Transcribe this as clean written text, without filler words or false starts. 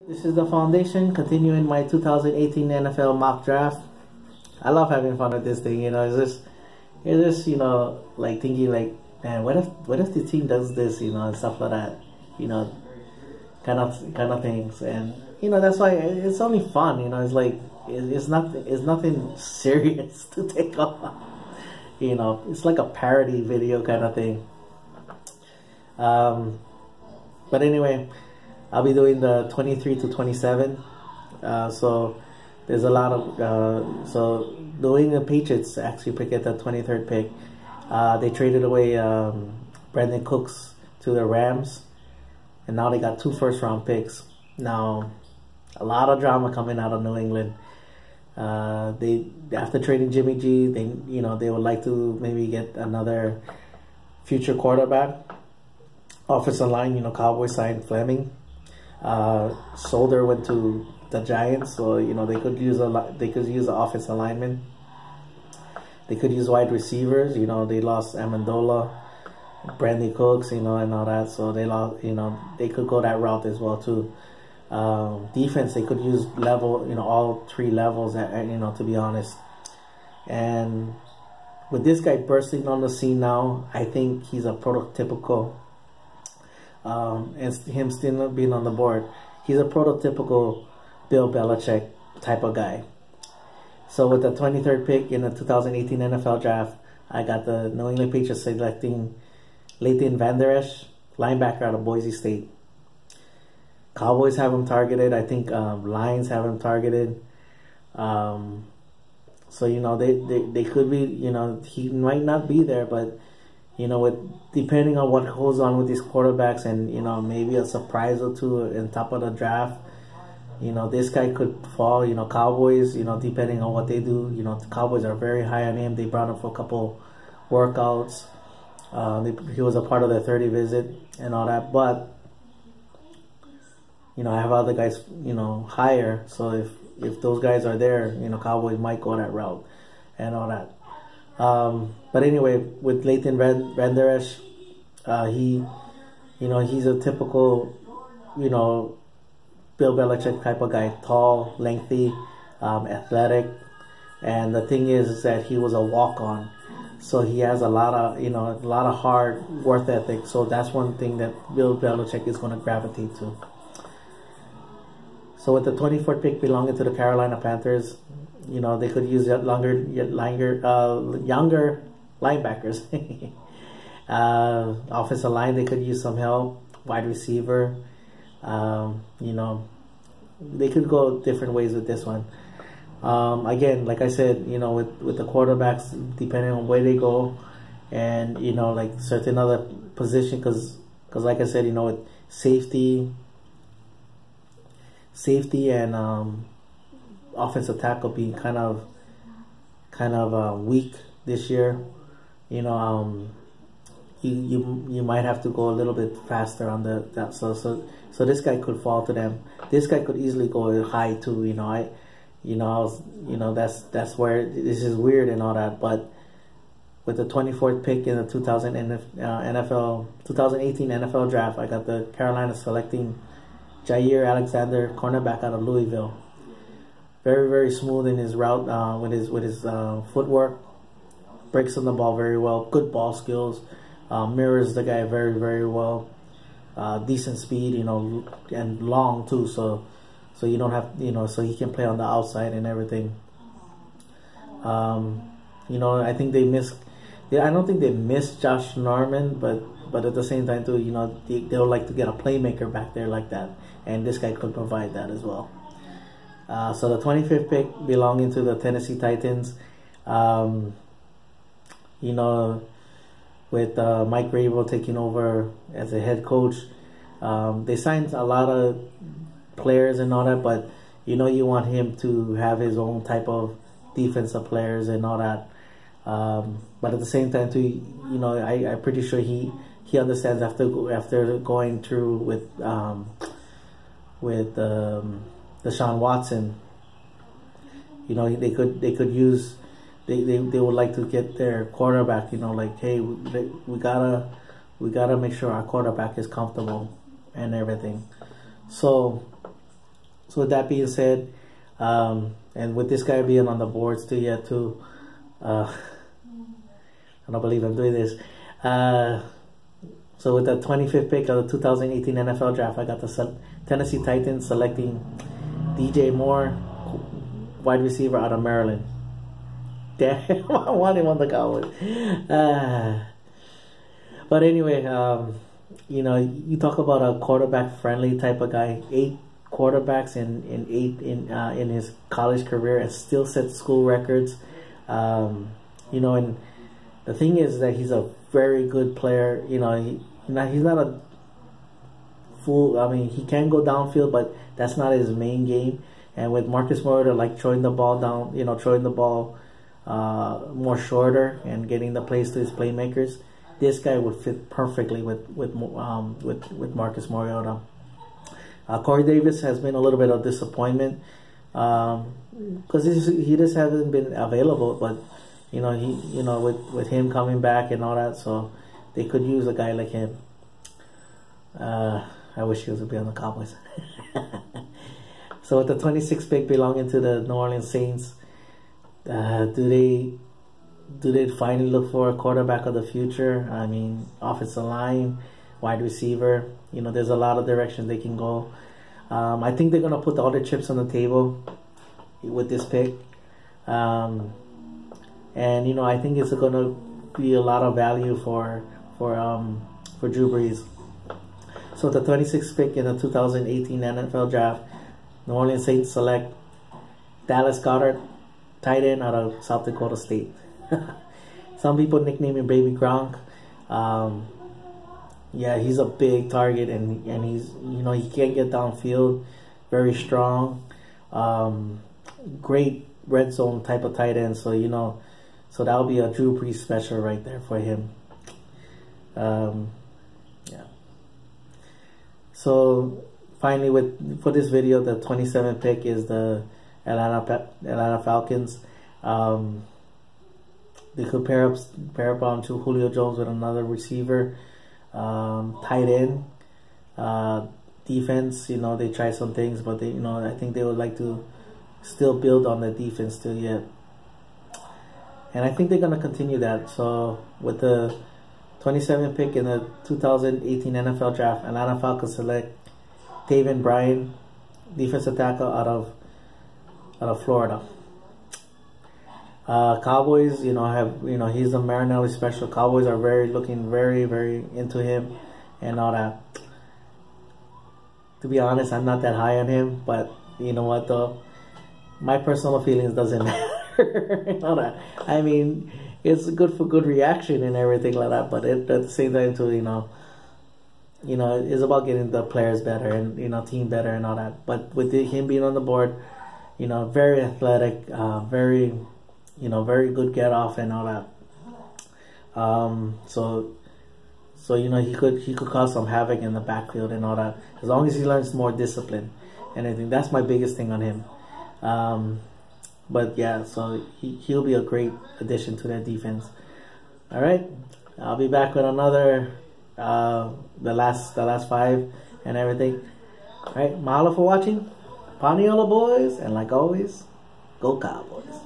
This is the foundation, continuing my 2018 NFL mock draft. I love having fun with this thing, you know. It's just, like thinking, like, man, what if the team does this, and stuff like that, you know, kind of things, and that's why it's only fun, It's like it's nothing serious to take on, It's like a parody video kind of thing. But anyway. I'll be doing the 23 to 27. So there's a lot of so the New England Patriots actually picked at the 23rd pick. They traded away Brandon Cooks to the Rams, and now they got 2 first-round picks. Now, a lot of drama coming out of New England. They after trading Jimmy G, they would like to maybe get another future quarterback. Offensive line, Cowboys signed Fleming. Solder went to the Giants, so they could use the offensive lineman. They could use wide receivers. They lost Amendola, Brandon Cooks, and all that. So they lost. They could go that route as well too. Defense, they could use all 3 levels. To be honest, and with this guy bursting on the scene now, I think he's a prototypical. And him still being on the board, he's a prototypical Bill Belichick type of guy. So with the 23rd pick in the 2018 NFL draft, I got the New England Patriots selecting Leighton Vander Esch, linebacker out of Boise State. Cowboys have him targeted. I think Lions have him targeted. So they could be, he might not be there, but depending on what goes on with these quarterbacks, and maybe a surprise or two on top of the draft, this guy could fall. Cowboys, depending on what they do, the Cowboys are very high on him. They brought him for a couple workouts. He was a part of their 30 visit and all that. But I have other guys, higher. So if those guys are there, Cowboys might go that route and all that. But anyway, with Leighton Vander Esch, he's a typical, Bill Belichick type of guy, tall, lengthy, athletic, and the thing is that he was a walk-on, so he has a lot of hard work ethic. So that's one thing that Bill Belichick is going to gravitate to. So with the 24th pick belonging to the Carolina Panthers, they could use younger linebackers. Offensive line, they could use some help. Wide receiver, they could go different ways with this one. Again, like I said, with the quarterbacks, depending on where they go, and like certain other position, because like I said, with safety and offensive tackle being kind of weak this year, you might have to go a little bit faster on that. So this guy could fall to them. This guy could easily go high too. That's where this is weird and all that. But with the 24th pick in the 2018 NFL draft, I got the Carolina selecting Jair Alexander, cornerback out of Louisville. Very, very smooth in his route with his footwork. Breaks on the ball very well. Good ball skills. Mirrors the guy very, very well. Decent speed, and long too. So you don't have, so he can play on the outside and everything. I think they missed. I don't think they missed Josh Norman, but at the same time too, they would like to get a playmaker back there like that, and this guy could provide that as well. So the 25th pick belonging to the Tennessee Titans, with Mike Vrabel taking over as a head coach, they signed a lot of players and all that, but you want him to have his own type of defensive players and all that. But at the same time too, I'm pretty sure he understands after going through with Deshaun Watson, they could use, they would like to get their quarterback, like, hey, we gotta make sure our quarterback is comfortable and everything. So So with that being said, and with this guy being on the boards too, yet too, I don't believe I'm doing this. So with the 25th pick of the 2018 NFL Draft, I got the Tennessee Titans selecting DJ Moore, wide receiver out of Maryland. Damn, I want him on the Cowboys. But anyway, you know, you talk about a quarterback-friendly type of guy. 8 quarterbacks in his college career and still set school records. You know, and the thing is that he's a very good player. You know, he's not a full. I mean, he can go downfield, but that's not his main game. And with Marcus Mariota, like throwing the ball down, you know, throwing the ball more shorter and getting the plays to his playmakers, this guy would fit perfectly with Marcus Mariota. Corey Davis has been a little bit of disappointment because he just hasn't been available. But you know, with him coming back and all that, so they could use a guy like him. I wish he was to be on the Cowboys. So with the 26th pick belonging to the New Orleans Saints, do they finally look for a quarterback of the future? I mean, offensive line, wide receiver. You know, there's a lot of directions they can go. I think they're gonna put all their chips on the table with this pick, and you know, I think it's gonna be a lot of value for Drew Brees. So the 26th pick in the 2018 NFL Draft, New Orleans Saints select Dallas Goedert, tight end out of South Dakota State. Some people nickname him Baby Gronk. Yeah, he's a big target, and he's, you know, he can get downfield, very strong, great red zone type of tight end. So you know, so that'll be a Drew Brees special right there for him. Yeah. So finally, for this video, the 27th pick is the Atlanta Falcons. They could pair up onto Julio Jones with another receiver, tight end, defense. You know, they try some things, but they, you know, I think they would like to still build on the defense still yet, and I think they're gonna continue that. So with the 27th pick in the 2018 NFL Draft, Atlanta Falcons select Taven Bryan, defensive tackle out of Florida. Cowboys, you know, he's a Marinelli special. Cowboys are looking very, very into him and all that. To be honest, I'm not that high on him, but you know what though, my personal feelings doesn't matter. You know that. I mean, it's good for good reaction and everything like that, but at the same time too, you know, it's about getting the players better and, you know, team better and all that. But with him being on the board, you know, very athletic, very, you know, very good get off and all that. So you know, he could cause some havoc in the backfield and all that, as long as he learns more discipline and everything. That's my biggest thing on him. But yeah, so he'll be a great addition to their defense. All right, I'll be back with another the last 5 and everything. All right, mahalo for watching, Paniolo boys, and like always, go Cowboys.